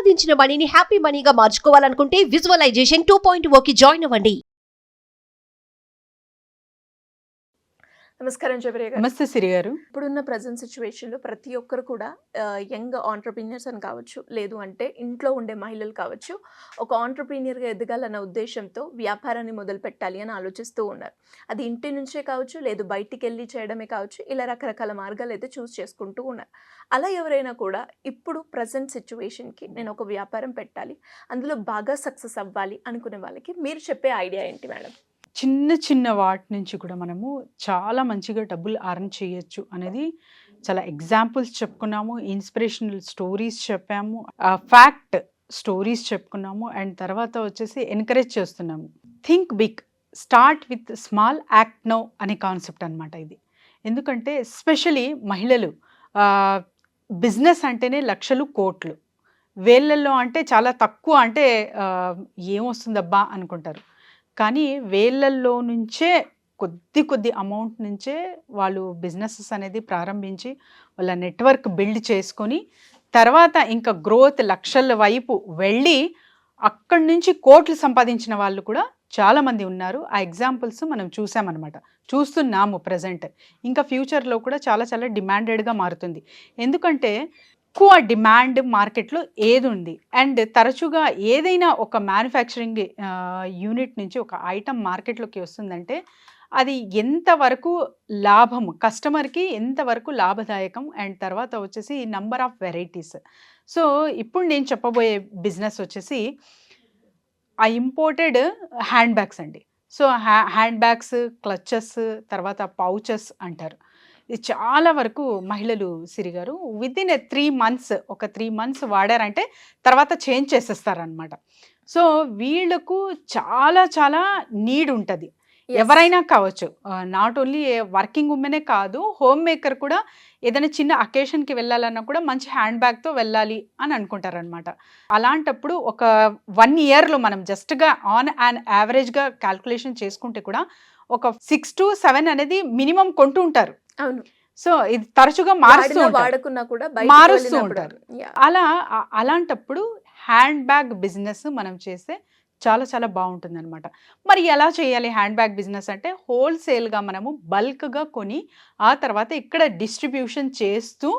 సంపాదించిన మనీని హ్యాపీ మనీగా మార్చుకోవాలనుకుంటే విజువలైజేషన్ 2.0కి జాయిన్ అవ్వండి. నమస్కారం జబరియా గారు. నమస్తే సిరి గారు. ఇప్పుడున్న ప్రజెంట్ సిచ్యువేషన్లో ప్రతి ఒక్కరు కూడా యంగ్ ఆంటర్ప్రీనియర్స్ అని కావచ్చు, లేదు అంటే ఇంట్లో ఉండే మహిళలు కావచ్చు, ఒక ఆంటర్ప్రీనియర్గా ఎదగాలన్న ఉద్దేశంతో వ్యాపారాన్ని మొదలు పెట్టాలి అని ఆలోచిస్తూ ఉన్నారు. అది ఇంటి నుంచే కావచ్చు, లేదు బయటికి వెళ్ళి చేయడమే కావచ్చు, ఇలా రకరకాల మార్గాలు అయితే చూస్ చేసుకుంటూ ఉన్నారు. అలా ఎవరైనా కూడా ఇప్పుడు ప్రజెంట్ సిచ్యువేషన్కి నేను ఒక వ్యాపారం పెట్టాలి, అందులో బాగా సక్సెస్ అవ్వాలి అనుకునే వాళ్ళకి మీరు చెప్పే ఐడియా ఏంటి మేడం? చిన్న చిన్న వాటి నుంచి కూడా మనము చాలా మంచిగా డబ్బులు అర్న్ చేయొచ్చు అనేది చాలా ఎగ్జాంపుల్స్ చెప్పుకున్నాము, ఇన్స్పిరేషనల్ స్టోరీస్ చెప్పాము, ఫ్యాక్ట్ స్టోరీస్ చెప్పుకున్నాము, అండ్ తర్వాత వచ్చేసి ఎంకరేజ్ చేస్తున్నాము. Think big, start with small, act now అనే కాన్సెప్ట్ అనమాట ఇది. ఎందుకంటే ఎస్పెషలీ మహిళలు బిజినెస్ అంటేనే లక్షలు కోట్లు, వేళ్ళల్లో అంటే చాలా తక్కువ, అంటే ఏమొస్తుందబ్బా అనుకుంటారు. కానీ వేళ్ళల్లో నుంచే కొద్ది అమౌంట్ నుంచే వాళ్ళు బిజినెసెస్ అనేది ప్రారంభించి వాళ్ళ నెట్వర్క్ బిల్డ్ చేసుకొని తర్వాత ఇంకా గ్రోత్ లక్షల వైపు వెళ్ళి అక్కడి నుంచి కోట్లు సంపాదించిన వాళ్ళు కూడా చాలామంది ఉన్నారు. ఆ ఎగ్జాంపుల్స్ మనం చూస్తున్నాము ప్రజెంట్. ఇంకా ఫ్యూచర్లో కూడా చాలా చాలా డిమాండెడ్గా మారుతుంది. ఎందుకంటే ఎక్కువ డిమాండ్ మార్కెట్లో ఏది ఉంది, అండ్ తరచుగా ఏదైనా ఒక మ్యానుఫ్యాక్చరింగ్ యూనిట్ నుంచి ఒక ఐటమ్ మార్కెట్లోకి వస్తుందంటే అది ఎంతవరకు లాభము, కస్టమర్కి ఎంతవరకు లాభదాయకం, అండ్ తర్వాత వచ్చేసి నంబర్ ఆఫ్ వెరైటీస్. సో ఇప్పుడు నేను చెప్పబోయే బిజినెస్ వచ్చేసి ఆ ఇంపోర్టెడ్ హ్యాండ్ బ్యాగ్స్ అండి. సో హ్యాండ్ బ్యాగ్స్, క్లచెస్, తర్వాత పౌచెస్ అంటారు. ఇది చాలా వరకు మహిళలు సిరి గారు వితిన్ 3 months, ఒక 3 months వాడారంటే తర్వాత చేంజ్ చేసేస్తారనమాట. సో వీళ్ళకు చాలా చాలా నీడ్ ఉంటుంది. ఎవరైనా కావచ్చు, నాట్ ఓన్లీ వర్కింగ్ ఉమెనే కాదు, హోమ్ మేకర్ కూడా ఏదైనా చిన్న అకేషన్కి వెళ్ళాలన్నా కూడా మంచి హ్యాండ్ బ్యాగ్తో వెళ్ళాలి అని అనుకుంటారనమాట. అలాంటప్పుడు ఒక 1 yearలో మనం జస్ట్గా ఆన్ అండ్ యావరేజ్గా క్యాల్కులేషన్ చేసుకుంటే కూడా ఒక 6 to 7 అనేది మినిమం కొంటూ ఉంటారు. అవును. సో ఇది తరచుగా మారుస్తూ ఉంటారు. అలాంటప్పుడు హ్యాండ్ బ్యాగ్ బిజినెస్ మనం చేస్తే చాలా చాలా బాగుంటుంది అనమాట. మరి ఎలా చేయాలి హ్యాండ్ బ్యాగ్ బిజినెస్ అంటే, హోల్సేల్గా మనము బల్క్గా కొని ఆ తర్వాత ఇక్కడ డిస్ట్రిబ్యూషన్ చేస్తూ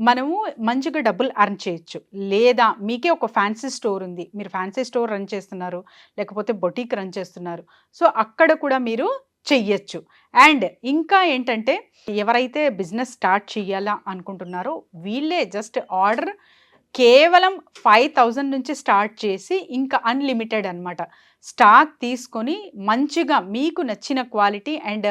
మనము మంచిగా డబ్బులు అర్న్ చేయొచ్చు. లేదా మీకే ఒక ఫ్యాన్సీ స్టోర్ ఉంది, మీరు ఫ్యాన్సీ స్టోర్ రన్ చేస్తున్నారు, లేకపోతే బొటీక్ రన్ చేస్తున్నారు, సో అక్కడ కూడా మీరు చెయ్యొచ్చు. అండ్ ఇంకా ఏంటంటే, ఎవరైతే బిజినెస్ స్టార్ట్ చేయాలా అనుకుంటున్నారో వీళ్ళే జస్ట్ ఆర్డర్ కేవలం 5,000 నుంచి స్టార్ట్ చేసి ఇంకా అన్లిమిటెడ్ అనమాట స్టాక్ తీసుకొని మంచిగా మీకు నచ్చిన క్వాలిటీ అండ్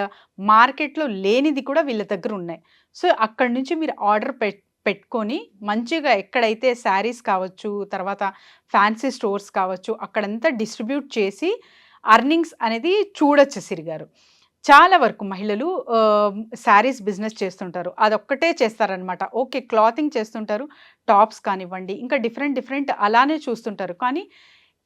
మార్కెట్లో లేనిది కూడా వీళ్ళ దగ్గర ఉన్నాయి. సో అక్కడి నుంచి మీరు ఆర్డర్ పెట్టుకొని మంచిగా ఎక్కడైతే శారీస్ కావచ్చు, తర్వాత ఫ్యాన్సీ స్టోర్స్ కావచ్చు, అక్కడంతా డిస్ట్రిబ్యూట్ చేసి అర్నింగ్స్ అనేది చూడొచ్చు. సిరిగారు చాలా వరకు మహిళలు శారీస్ బిజినెస్ చేస్తుంటారు, అదొక్కటే చేస్తారనమాట. ఓకే, క్లాతింగ్ చేస్తుంటారు, టాప్స్ కానివ్వండి, ఇంకా డిఫరెంట్ అలానే చూస్తుంటారు. కానీ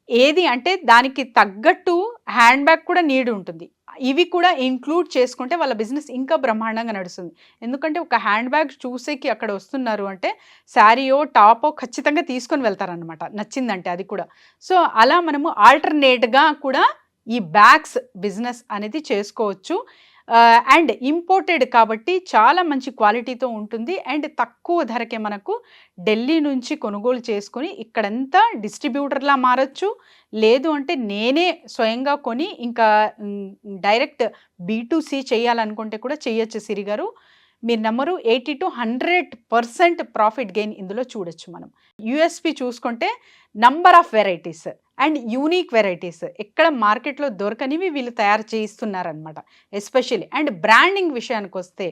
ఏది అంటే దానికి తగ్గట్టు హ్యాండ్ బ్యాగ్ కూడా నీడ్ ఉంటుంది. ఇవి కూడా ఇంక్లూడ్ చేసుకుంటే వాళ్ళ బిజినెస్ ఇంకా బ్రహ్మాండంగా నడుస్తుంది. ఎందుకంటే ఒక హ్యాండ్ బ్యాగ్ చూసేకి అక్కడ వస్తున్నారు అంటే శారీయో టాపో ఖచ్చితంగా తీసుకొని వెళ్తారనమాట, నచ్చిందంటే అది కూడా. సో అలా మనము ఆల్టర్నేట్గా కూడా ఈ బ్యాగ్స్ బిజినెస్ అనేది చేసుకోవచ్చు. అండ్ ఇంపోర్టెడ్ కాబట్టి చాలా మంచి క్వాలిటీతో ఉంటుంది, అండ్ తక్కువ ధరకే మనకు ఢిల్లీ నుంచి కొనుగోలు చేసుకొని ఇక్కడంతా డిస్ట్రిబ్యూటర్లా మారచ్చు. లేదు అంటే నేనే స్వయంగా కొని ఇంకా డైరెక్ట్ B2C చేయాలనుకుంటే కూడా చేయొచ్చు. సిరిగారు మీరు నమ్మరు, 80 to 100% ప్రాఫిట్ గెయిన్ ఇందులో చూడొచ్చు. మనం USP చూసుకుంటే number of varieties and unique varieties ఎక్కడ మార్కెట్లో దొరకనివి వీళ్ళు తయారు చేయిస్తున్నారనమాట ఎస్పెషల్లీ. అండ్ బ్రాండింగ్ విషయానికి వస్తే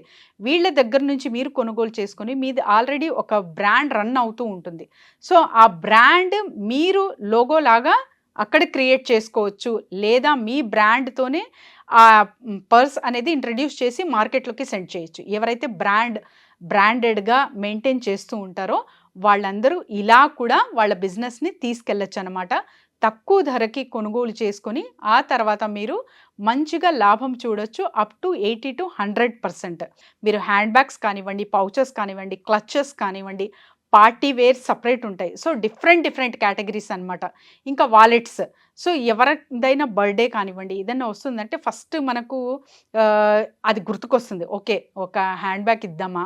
వీళ్ళ దగ్గర నుంచి మీరు కొనుగోలు చేసుకొని మీది ఆల్రెడీ ఒక బ్రాండ్ రన్ అవుతూ ఉంటుంది. సో ఆ బ్రాండ్ మీరు లోగో లాగా అక్కడ క్రియేట్ చేసుకోవచ్చు, లేదా మీ బ్రాండ్తోనే ఆ పర్స్ అనేది ఇంట్రడ్యూస్ చేసి మార్కెట్లోకి సెండ్ చేయొచ్చు. ఎవరైతే బ్రాండెడ్గా మెయింటైన్ చేస్తూ ఉంటారో వాళ్ళందరూ ఇలా కూడా వాళ్ళ బిజినెస్ని తీసుకెళ్ళచ్చు అనమాట. తక్కువ ధరకి కొనుగోలు చేసుకొని ఆ తర్వాత మీరు మంచిగా లాభం చూడొచ్చు. Up to 80 to 100%. మీరు హ్యాండ్ బ్యాగ్స్ కానివ్వండి, పౌచెస్ కానివ్వండి, క్లచెస్ కానివ్వండి, పార్టీ వేర్ సపరేట్ ఉంటాయి. సో డిఫరెంట్ కేటగిరీస్ అనమాట. ఇంకా వాలెట్స్. సో ఎవరిదైనా బర్త్డే కానివ్వండి, ఏదైనా వస్తుందంటే ఫస్ట్ మనకు అది గుర్తుకొస్తుంది. ఓకే, ఒక హ్యాండ్ బ్యాగ్ ఇద్దామా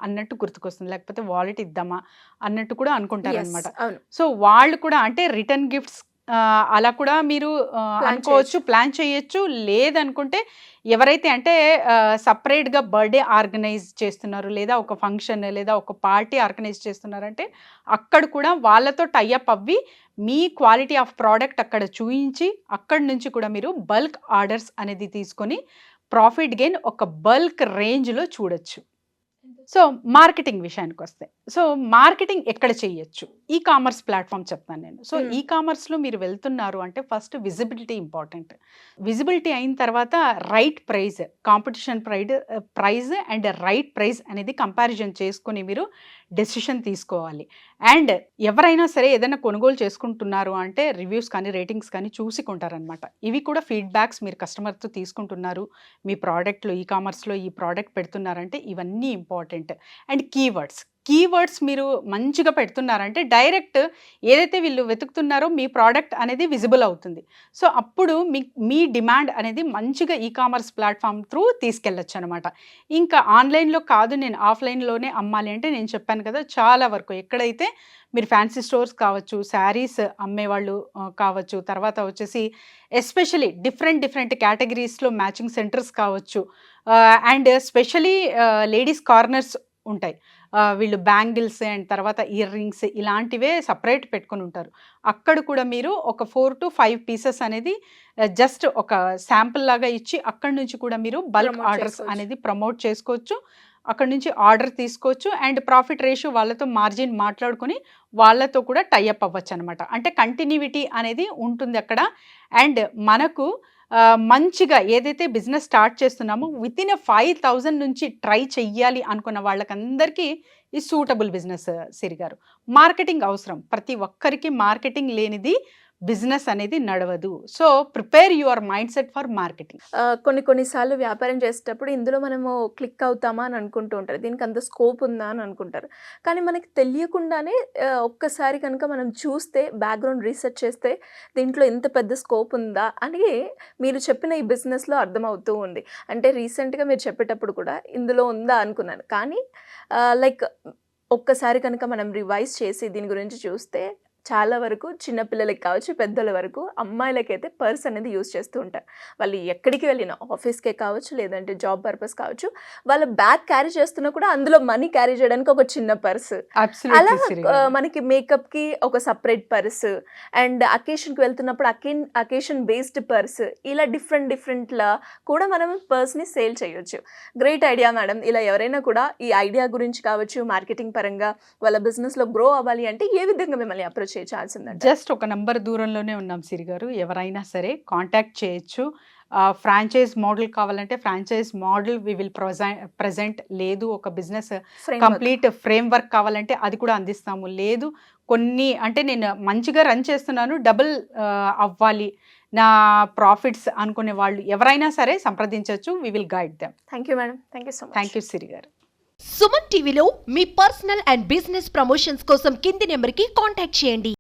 అన్నట్టు గుర్తుకొస్తుంది, లేకపోతే వాలెట్ ఇద్దామా అన్నట్టు కూడా అనుకుంటారనమాట. అవును. సో వాళ్ళు కూడా అంటే రిటర్న్ గిఫ్ట్స్ అలా కూడా మీరు అనుకోవచ్చు, ప్లాన్ చేయొచ్చు. లేదనుకుంటే ఎవరైతే అంటే సపరేట్గా బర్త్డే ఆర్గనైజ్ చేస్తున్నారు, లేదా ఒక ఫంక్షన్ లేదా ఒక పార్టీ ఆర్గనైజ్ చేస్తున్నారంటే అక్కడ కూడా వాళ్ళతో టైఅప్ అవ్వి మీ క్వాలిటీ ఆఫ్ ప్రోడక్ట్ అక్కడ చూయించి అక్కడి నుంచి కూడా మీరు బల్క్ ఆర్డర్స్ అనేది తీసుకొని ప్రాఫిట్ గెయిన్ ఒక బల్క్ రేంజ్లో చూడొచ్చు. సో మార్కెటింగ్ విషయానికి వస్తే, సో మార్కెటింగ్ ఎక్కడ చేయొచ్చు? ఈ కామర్స్ ప్లాట్ఫామ్ చెప్తాను నేను. సో ఈ కామర్స్లో మీరు వెళ్తున్నారు అంటే ఫస్ట్ విజిబిలిటీ ఇంపార్టెంట్. విజిబిలిటీ అయిన తర్వాత right price, competition price and right price అనేది కంపారిజన్ చేసుకొని మీరు డెసిషన్ తీసుకోవాలి. అండ్ ఎవరైనా సరే ఏదైనా కొనుగోలు చేసుకుంటున్నారు అంటే రివ్యూస్ కానీ రేటింగ్స్ కానీ చూసి కొంటారనమాట. ఇవి కూడా ఫీడ్బ్యాక్స్ మీరు కస్టమర్తో తీసుకుంటున్నారు, మీ ప్రోడక్ట్లో ఈ కామర్స్లో ఈ ప్రోడక్ట్ పెడుతున్నారంటే ఇవన్నీ ఇంపార్టెంట్. అండ్ కీవర్డ్స్ మీరు మంచిగా పెడుతున్నారంటే డైరెక్ట్ ఏదైతే వీళ్ళు వెతుకుతున్నారో మీ ప్రోడక్ట్ అనేది విజిబుల్ అవుతుంది. సో అప్పుడు మీ డిమాండ్ అనేది మంచిగా ఈ కామర్స్ ప్లాట్ఫామ్ త్రూ తీసుకెళ్ళచ్చు అనమాట. ఇంకా ఆన్లైన్లో కాదు, నేను ఆఫ్లైన్లోనే అమ్మాలి అంటే నేను చెప్పాను కదా, చాలా వరకు ఎక్కడైతే మీరు ఫ్యాన్సీ స్టోర్స్ కావచ్చు, శారీస్ అమ్మేవాళ్ళు కావచ్చు, తర్వాత వచ్చేసి ఎస్పెషలీ డిఫరెంట్ కేటగిరీస్లో మ్యాచింగ్ సెంటర్స్ కావచ్చు, అండ్ స్పెషలీ లేడీస్ కార్నర్స్ ఉంటాయి. వీళ్ళు బ్యాంగిల్స్ అండ్ తర్వాత ఇయర్ రింగ్స్ ఇలాంటివే సపరేట్ పెట్టుకొని ఉంటారు. అక్కడ కూడా మీరు ఒక 4 to 5 పీసెస్ అనేది జస్ట్ ఒక శాంపుల్ లాగా ఇచ్చి అక్కడి నుంచి కూడా మీరు బల్క్ ఆర్డర్స్ అనేది ప్రమోట్ చేసుకోవచ్చు. అక్కడ నుంచి ఆర్డర్ తీసుకోవచ్చు అండ్ ప్రాఫిట్ రేషియో వాళ్ళతో మార్జిన్ మాట్లాడుకొని వాళ్ళతో కూడా టైఅప్ అవ్వచ్చు అనమాట. అంటే కంటిన్యూటీ అనేది ఉంటుంది అక్కడ. అండ్ మనకు మంచిగా ఏదైతే బిజినెస్ స్టార్ట్ చేస్తున్నామో వితిన్ 5,000 నుంచి ట్రై చెయ్యాలి అనుకున్న వాళ్ళకందరికీ ఈ సూటబుల్ బిజినెస్ సిరి గారు. మార్కెటింగ్ అవసరం, ప్రతి ఒక్కరికి మార్కెటింగ్ లేనిది బిజినెస్ అనేది నడవదు. So prepare your mind set for marketing. కొన్నిసార్లు వ్యాపారం చేసేటప్పుడు ఇందులో మనము క్లిక్ అవుతామా అని అనుకుంటూ ఉంటారు, దీనికి అంత స్కోప్ ఉందా అని అనుకుంటారు. కానీ మనకి తెలియకుండానే ఒక్కసారి కనుక మనం చూస్తే, బ్యాక్గ్రౌండ్ రీసెర్చ్ చేస్తే దీంట్లో ఎంత పెద్ద స్కోప్ ఉందా అని మీరు చెప్పిన ఈ బిజినెస్లో అర్థమవుతూ ఉంది. అంటే రీసెంట్గా మీరు చెప్పేటప్పుడు కూడా ఇందులో ఉందా అనుకున్నాను, కానీ లైక్ ఒక్కసారి కనుక మనం రివైజ్ చేసి దీని గురించి చూస్తే చాలా వరకు చిన్నపిల్లలకి కావచ్చు, పెద్దల వరకు అమ్మాయిలకైతే పర్స్ అనేది యూజ్ చేస్తూ ఉంటారు. వాళ్ళు ఎక్కడికి వెళ్ళినా, ఆఫీస్కే కావచ్చు లేదంటే జాబ్ పర్పస్ కావచ్చు, వాళ్ళ బ్యాగ్ క్యారీ చేస్తున్నా కూడా అందులో మనీ క్యారీ చేయడానికి ఒక చిన్న పర్స్, అలా మనకి మేకప్కి ఒక సపరేట్ పర్స్, అండ్ అకేషన్కి వెళ్తున్నప్పుడు అకేషన్ బేస్డ్ పర్స్, ఇలా డిఫరెంట్లా కూడా మనం పర్స్ని సేల్ చేయొచ్చు. Great idea madam. ఇలా ఎవరైనా కూడా ఈ ఐడియా గురించి కావచ్చు, మార్కెటింగ్ పరంగా వాళ్ళ బిజినెస్లో గ్రో అవ్వాలి అంటే ఏ విధంగా మిమ్మల్ని అప్రోచ్ చేయాల్సిందంటే? జస్ట్ ఒక నంబర్ దూరంలోనే ఉన్నాం సిరి గారు, ఎవరైనా సరే కాంటాక్ట్ చేయొచ్చు. ఫ్రాంచైజ్ మోడల్ కావాలంటే franchise model we will present, లేదు ఒక బిజినెస్ కంప్లీట్ ఫ్రేమ్ వర్క్ కావాలంటే అది కూడా అందిస్తాము. లేదు కొన్ని అంటే నేను మంచిగా రన్ చేస్తున్నాను, డబుల్ అవ్వాలి నా ప్రాఫిట్స్ అనుకునే వాళ్ళు ఎవరైనా సరే సంప్రదించవచ్చు. We will guide them. Thank you madam. Thank you so much. Thank you Siri garu. Suman టీవీలో మీ పర్సనల్ అండ్ బిజినెస్ ప్రమోషన్స్ కోసం కింది నెంబర్కి కాంటాక్ట్ చేయండి.